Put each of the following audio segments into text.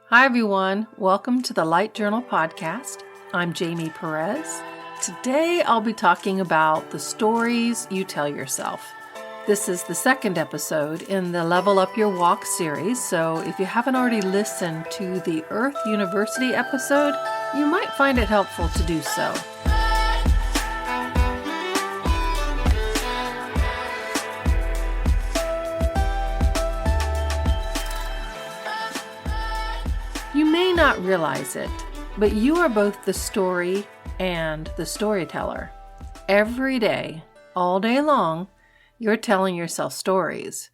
Hi everyone, welcome to the Light Journal podcast. I'm Jamie Perez. Today I'll be talking about the stories you tell yourself. This is the second episode in the Level Up Your Walk series, so if you haven't already listened to the Earth University episode, you might find it helpful to do so. You may not realize it, but you are both the story and the storyteller. Every day, all day long, you're telling yourself stories.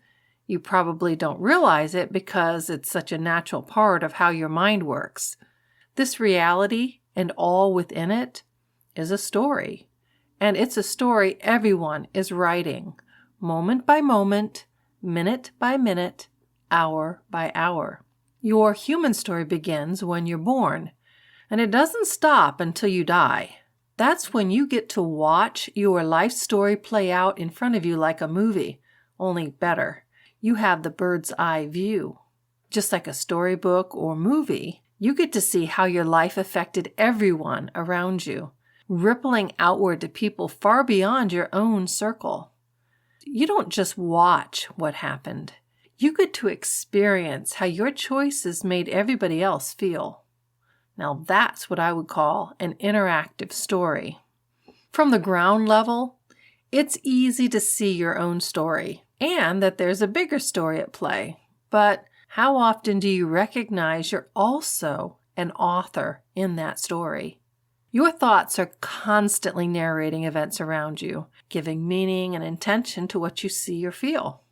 You probably don't realize it because it's such a natural part of how your mind works. This reality and all within it is a story. And it's a story everyone is writing, moment by moment, minute by minute, hour by hour. Your human story begins when you're born, and it doesn't stop until you die. That's when you get to watch your life story play out in front of you like a movie, only better. You have the bird's eye view. Just like a storybook or movie, you get to see how your life affected everyone around you, rippling outward to people far beyond your own circle. You don't just watch what happened. You get to experience how your choices made everybody else feel. Now that's what I would call an interactive story. From the ground level, it's easy to see your own story and that there's a bigger story at play. But how often do you recognize you're also an author in that story? Your thoughts are constantly narrating events around you, giving meaning and intention to what you see or feel.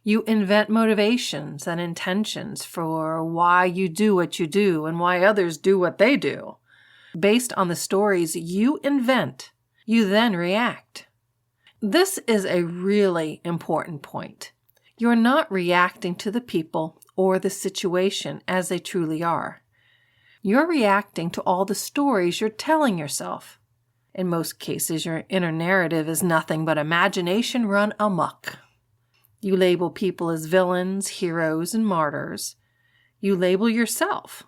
You invent motivations and intentions for why you do what you do and why others do what they do. Based on the stories you invent, you then react. This is a really important point. You're not reacting to the people or the situation as they truly are. You're reacting to all the stories you're telling yourself. In most cases, your inner narrative is nothing but imagination run amok. You label people as villains, heroes, and martyrs. You label yourself.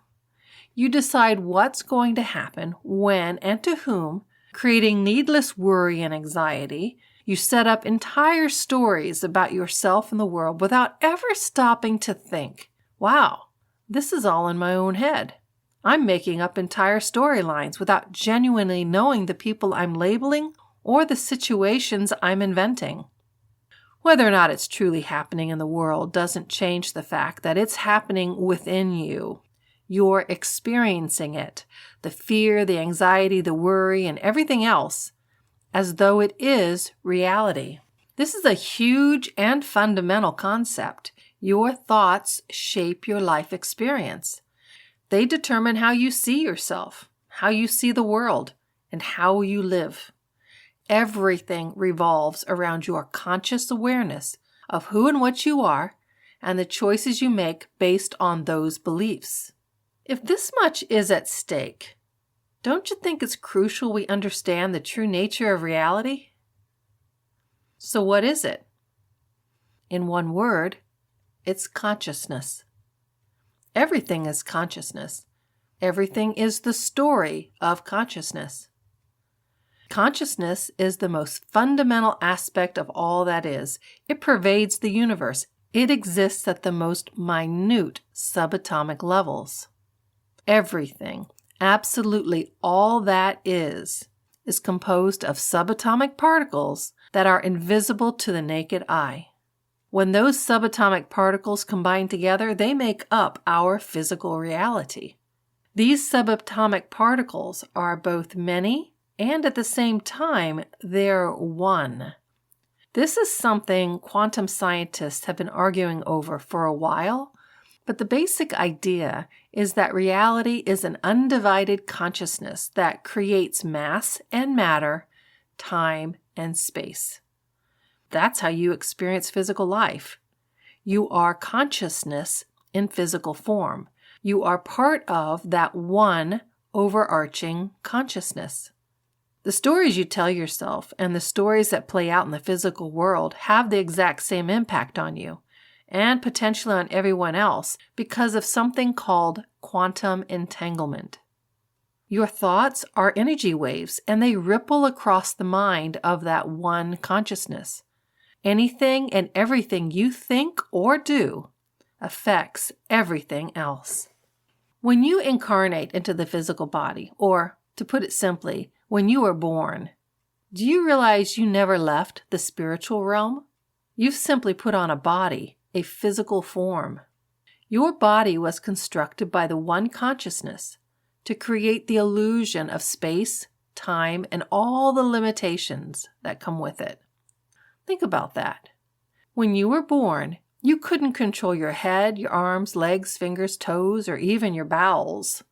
You decide what's going to happen, when, and to whom, creating needless worry and anxiety. You set up entire stories about yourself and the world without ever stopping to think, wow, this is all in my own head. I'm making up entire storylines without genuinely knowing the people I'm labeling or the situations I'm inventing. Whether or not it's truly happening in the world doesn't change the fact that it's happening within you. You're experiencing it, the fear, the anxiety, the worry, and everything else, as though it is reality. This is a huge and fundamental concept. Your thoughts shape your life experience. They determine how you see yourself, how you see the world, and how you live. Everything revolves around your conscious awareness of who and what you are and the choices you make based on those beliefs. If this much is at stake, don't you think it's crucial we understand the true nature of reality? So what is it? In one word, it's consciousness. Everything is consciousness. Everything is the story of consciousness. Consciousness is the most fundamental aspect of all that is. It pervades the universe. It exists at the most minute subatomic levels. Everything, absolutely all that is composed of subatomic particles that are invisible to the naked eye. When those subatomic particles combine together, they make up our physical reality. These subatomic particles are both many and at the same time, they're one. This is something quantum scientists have been arguing over for a while, but the basic idea is that reality is an undivided consciousness that creates mass and matter, time and space. That's how you experience physical life. You are consciousness in physical form. You are part of that one overarching consciousness. The stories you tell yourself and the stories that play out in the physical world have the exact same impact on you. and potentially on everyone else because of something called quantum entanglement. Your thoughts are energy waves, and they ripple across the mind of that one consciousness. Anything and everything you think or do affects everything else. When you incarnate into the physical body, or to put it simply, when you were born, do you realize you never left the spiritual realm? You've simply put on a body, a physical form. Your body was constructed by the one consciousness to create the illusion of space, time, and all the limitations that come with it. Think about that. When you were born, you couldn't control your head, your arms, legs, fingers, toes, or even your bowels.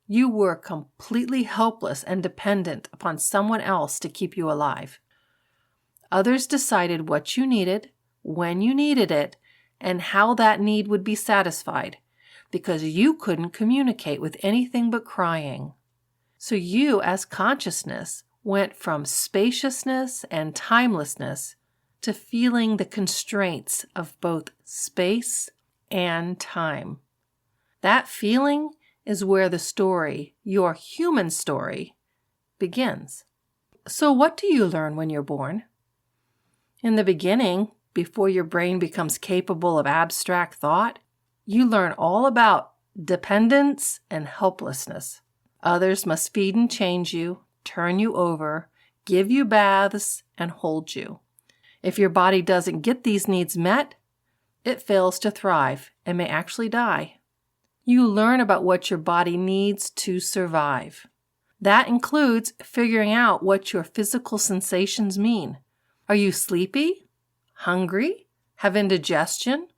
You were completely helpless and dependent upon someone else to keep you alive. Others decided what you needed, when you needed it, and how that need would be satisfied, because you couldn't communicate with anything but crying. So you, as consciousness, went from spaciousness and timelessness to feeling the constraints of both space and time. That feeling is where the story, your human story, begins. So what do you learn when you're born? In the beginning, before your brain becomes capable of abstract thought, you learn all about dependence and helplessness. Others must feed and change you, turn you over, give you baths, and hold you. If your body doesn't get these needs met, it fails to thrive and may actually die. You learn about what your body needs to survive. That includes figuring out what your physical sensations mean. Are you sleepy, hungry, have indigestion,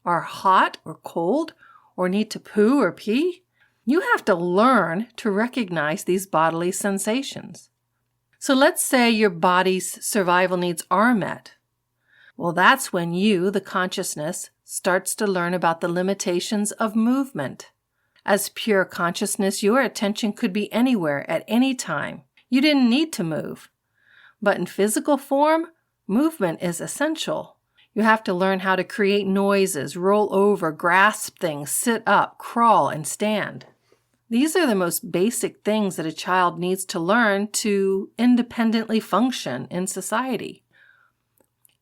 are hot or cold, or need to poo or pee? You have to learn to recognize these bodily sensations. So let's say your body's survival needs are met. Well, that's when you, the consciousness, starts to learn about the limitations of movement. As pure consciousness, your attention could be anywhere at any time. You didn't need to move. But in physical form, movement is essential. You have to learn how to create noises, roll over, grasp things, sit up, crawl, and stand. These are the most basic things that a child needs to learn to independently function in society.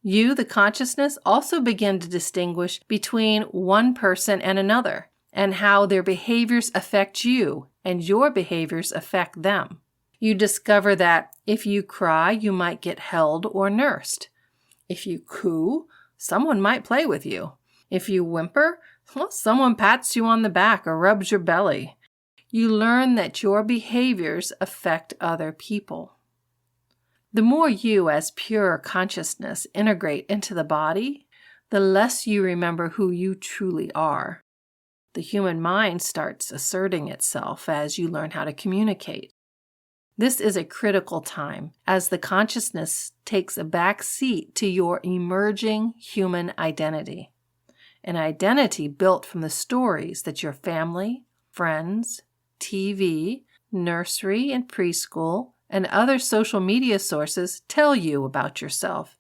You, the consciousness, also begin to distinguish between one person and another, and how their behaviors affect you and your behaviors affect them. You discover that if you cry, you might get held or nursed. If you coo, someone might play with you. If you whimper, well, someone pats you on the back or rubs your belly. You learn that your behaviors affect other people. The more you, as pure consciousness, integrate into the body, the less you remember who you truly are. The human mind starts asserting itself as you learn how to communicate. This is a critical time as the consciousness takes a back seat to your emerging human identity, an identity built from the stories that your family, friends, TV, nursery and preschool, and other social media sources tell you about yourself.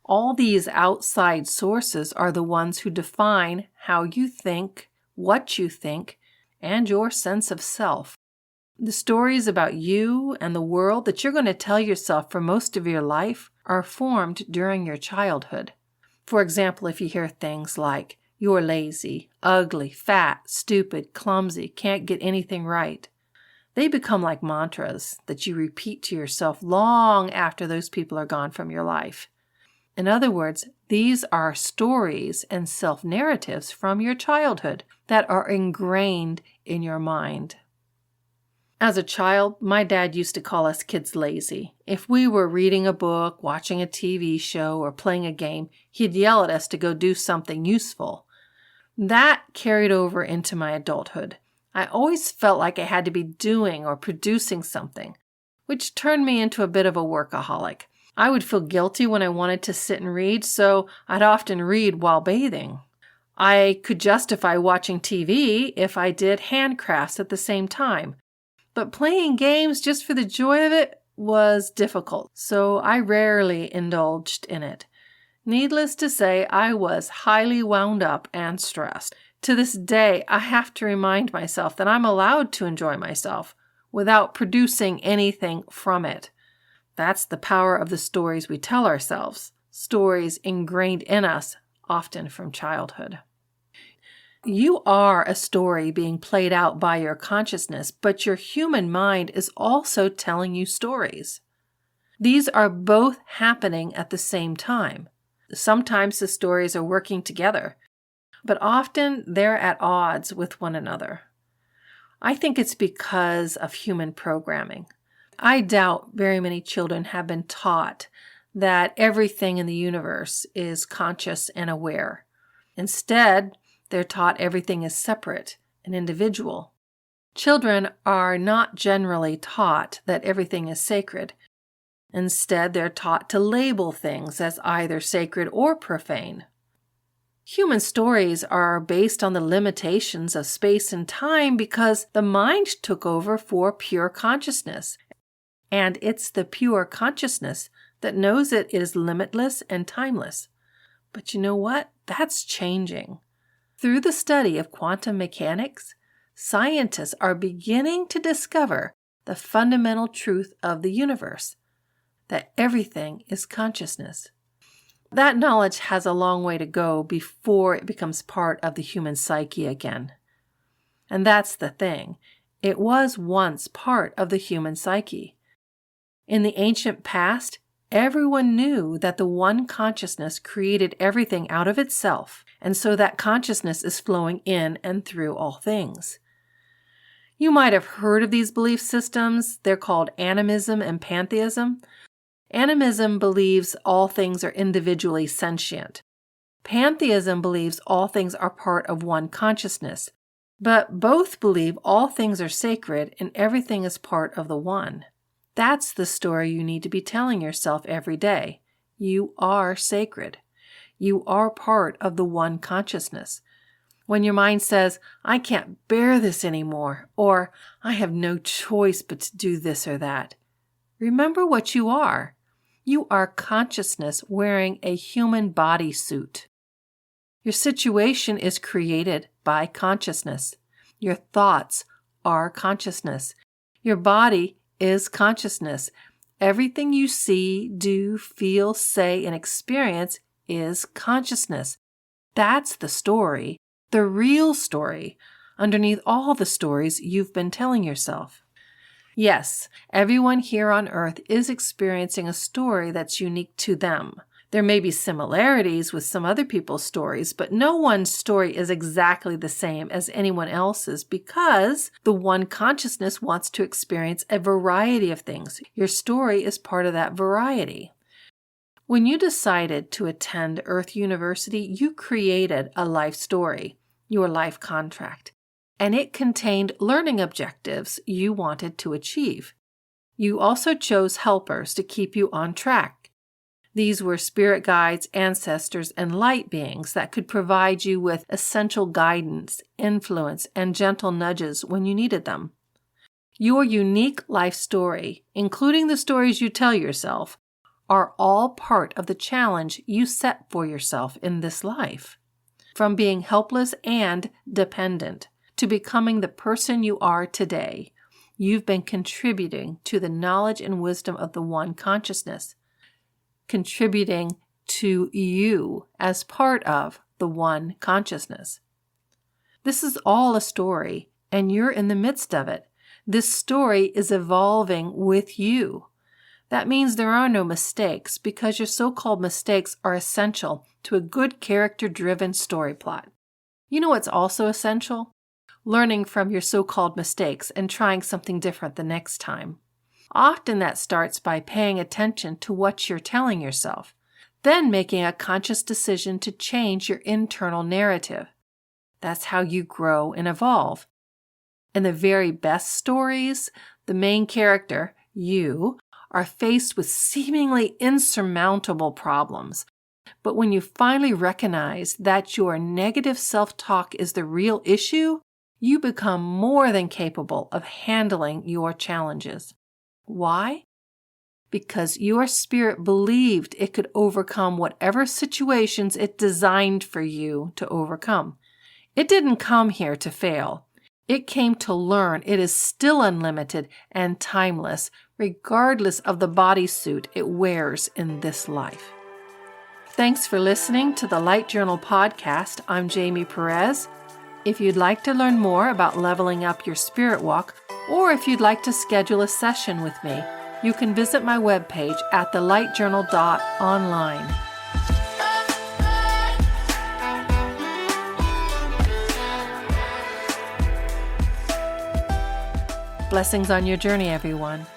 All these outside sources are the ones who define how you think, what you think, and your sense of self. The stories about you and the world that you're going to tell yourself for most of your life are formed during your childhood. For example, if you hear things like, you're lazy, ugly, fat, stupid, clumsy, can't get anything right, they become like mantras that you repeat to yourself long after those people are gone from your life. In other words, these are stories and self-narratives from your childhood that are ingrained in your mind. As a child, my dad used to call us kids lazy. If we were reading a book, watching a TV show, or playing a game, he'd yell at us to go do something useful. That carried over into my adulthood. I always felt like I had to be doing or producing something, which turned me into a bit of a workaholic. I would feel guilty when I wanted to sit and read, so I'd often read while bathing. I could justify watching TV if I did handcrafts at the same time. But playing games just for the joy of it was difficult, so I rarely indulged in it. Needless to say, I was highly wound up and stressed. To this day, I have to remind myself that I'm allowed to enjoy myself without producing anything from it. That's the power of the stories we tell ourselves, stories ingrained in us, often from childhood. You are a story being played out by your consciousness, but your human mind is also telling you stories. These are both happening at the same time. Sometimes the stories are working together, but often they're at odds with one another. I think it's because of human programming. I doubt very many children have been taught that everything in the universe is conscious and aware. Instead, they're taught everything is separate and individual. Children are not generally taught that everything is sacred. Instead, they're taught to label things as either sacred or profane. Human stories are based on the limitations of space and time because the mind took over for pure consciousness. And it's the pure consciousness that knows it is limitless and timeless. But you know what? That's changing. Through the study of quantum mechanics, scientists are beginning to discover the fundamental truth of the universe, that everything is consciousness. That knowledge has a long way to go before it becomes part of the human psyche again. And that's the thing. It was once part of the human psyche. In the ancient past, everyone knew that the one consciousness created everything out of itself, and so that consciousness is flowing in and through all things. You might have heard of these belief systems. They're called animism and pantheism. Animism believes all things are individually sentient. Pantheism believes all things are part of one consciousness, but both believe all things are sacred and everything is part of the one. That's the story you need to be telling yourself every day. You are sacred. You are part of the one consciousness. When your mind says, I can't bear this anymore, or I have no choice but to do this or that, remember what you are. You are consciousness wearing a human bodysuit. Your situation is created by consciousness. Your thoughts are consciousness. Your body is consciousness. Everything you see, do, feel, say, and experience is consciousness. That's the story, the real story, underneath all the stories you've been telling yourself. Yes, everyone here on Earth is experiencing a story that's unique to them. There may be similarities with some other people's stories, but no one's story is exactly the same as anyone else's because the one consciousness wants to experience a variety of things. Your story is part of that variety. When you decided to attend Earth University, you created a life story, your life contract, and it contained learning objectives you wanted to achieve. You also chose helpers to keep you on track. These were spirit guides, ancestors, and light beings that could provide you with essential guidance, influence, and gentle nudges when you needed them. Your unique life story, including the stories you tell yourself, are all part of the challenge you set for yourself in this life. From being helpless and dependent to becoming the person you are today, you've been contributing to the knowledge and wisdom of the one consciousness, contributing to you as part of the one consciousness. This is all a story, and you're in the midst of it. This story is evolving with you. That means there are no mistakes because your so-called mistakes are essential to a good character-driven story plot. You know what's also essential? Learning from your so-called mistakes and trying something different the next time. Often that starts by paying attention to what you're telling yourself, then making a conscious decision to change your internal narrative. That's how you grow and evolve. In the very best stories, the main character, you, are faced with seemingly insurmountable problems. But when you finally recognize that your negative self-talk is the real issue, you become more than capable of handling your challenges. Why? because your spirit believed it could overcome whatever situations it designed for you to overcome. It didn't come here to fail. It came to learn it is still unlimited and timeless, regardless of the bodysuit it wears in this life. Thanks for listening to the Light Journal podcast. I'm Jamie Perez. If you'd like to learn more about leveling up your spirit walk, or if you'd like to schedule a session with me, you can visit my webpage at thelightjournal.online. Blessings on your journey, everyone.